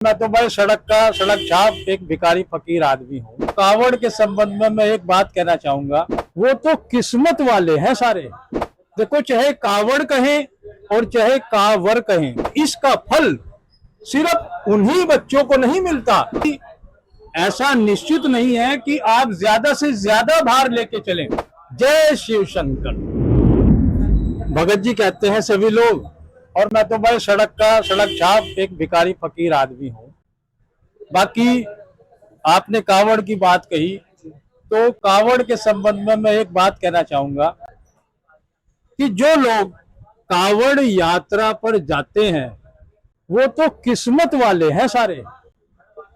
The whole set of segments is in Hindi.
मैं तो भाई सड़क छाप एक भिखारी फकीर आदमी हूँ। कावड़ के संबंध में मैं एक बात कहना चाहूंगा, वो तो किस्मत वाले हैं सारे। देखो, चाहे कावड़ कहें और चाहे कावर कहें, इसका फल सिर्फ उन्हीं बच्चों को नहीं मिलता। ऐसा निश्चित नहीं है कि आप ज्यादा से ज्यादा भार लेके चलें। जय शिव शंकर। भगत जी कहते हैं सभी लोग, और मैं तो भाई सड़क छाप एक भिखारी फकीर आदमी हूँ। बाकी आपने कावड़ की बात कही, तो कावड़ के संबंध में मैं एक बात कहना चाहूंगा कि जो लोग कावड़ यात्रा पर जाते हैं वो तो किस्मत वाले हैं सारे।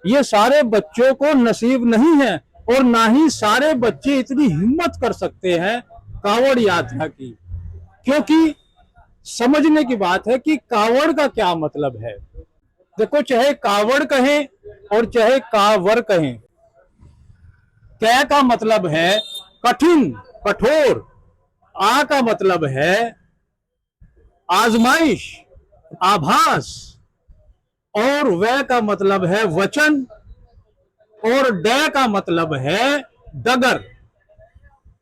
ये सारे बच्चों को नसीब नहीं है, और ना ही सारे बच्चे इतनी हिम्मत कर सकते हैं कावड़ यात्रा की। क्योंकि समझने की बात है कि कावड़ का क्या मतलब है। देखो, चाहे कावड़ कहें और चाहे कावर कहें, कै का मतलब है कठिन, कठोर। आ का मतलब है आजमाइश, आभास, और वह का मतलब है वचन, और ड का मतलब है डगर।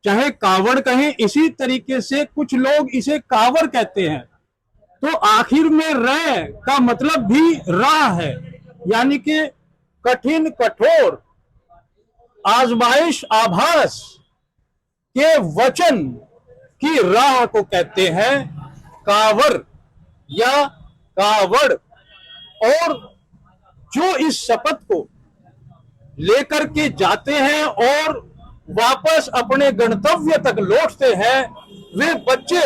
चाहे कावड़ कहें, इसी तरीके से कुछ लोग इसे कावर कहते हैं। तो आखिर में र का मतलब भी राह है, यानी कि कठिन, कठोर, आजमाइश, आभास के वचन की राह को कहते हैं कावर या कावड़। और जो इस शपथ को लेकर के जाते हैं और वापस अपने गंतव्य तक लौटते हैं, वे बच्चे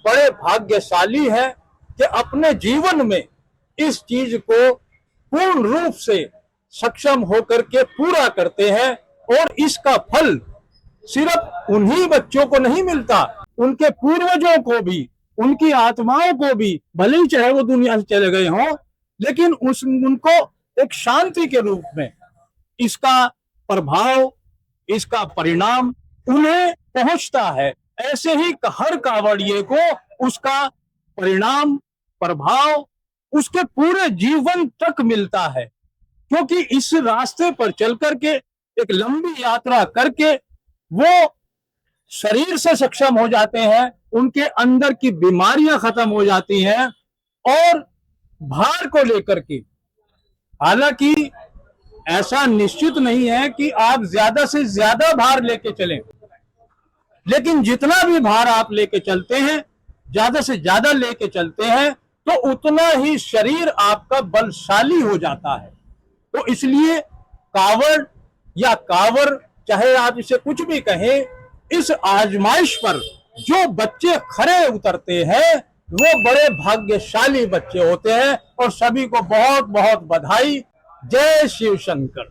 बड़े भाग्यशाली हैं कि अपने जीवन में इस चीज को पूर्ण रूप से सक्षम होकर के पूरा करते हैं। और इसका फल सिर्फ उन्हीं बच्चों को नहीं मिलता, उनके पूर्वजों को भी, उनकी आत्माओं को भी, भले ही चाहे वो दुनिया से चले गए हों, लेकिन उनको एक शांति के रूप में इसका प्रभाव, इसका परिणाम उन्हें पहुंचता है। ऐसे ही हर कावड़िए को उसका परिणाम, प्रभाव उसके पूरे जीवन तक मिलता है। क्योंकि इस रास्ते पर चल करके, एक लंबी यात्रा करके, वो शरीर से सक्षम हो जाते हैं, उनके अंदर की बीमारियां खत्म हो जाती हैं। और भार को लेकर के, हालांकि ऐसा निश्चित नहीं है कि आप ज्यादा से ज्यादा भार लेके चलें, लेकिन जितना भी भार आप लेके चलते हैं, ज्यादा से ज्यादा लेके चलते हैं, तो उतना ही शरीर आपका बलशाली हो जाता है। तो इसलिए कावड़ या कावर, चाहे आप इसे कुछ भी कहें, इस आजमाइश पर जो बच्चे खरे उतरते हैं वो बड़े भाग्यशाली बच्चे होते हैं। और सभी को बहुत बहुत बधाई। जय शिव शंकर।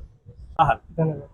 धन्यवाद।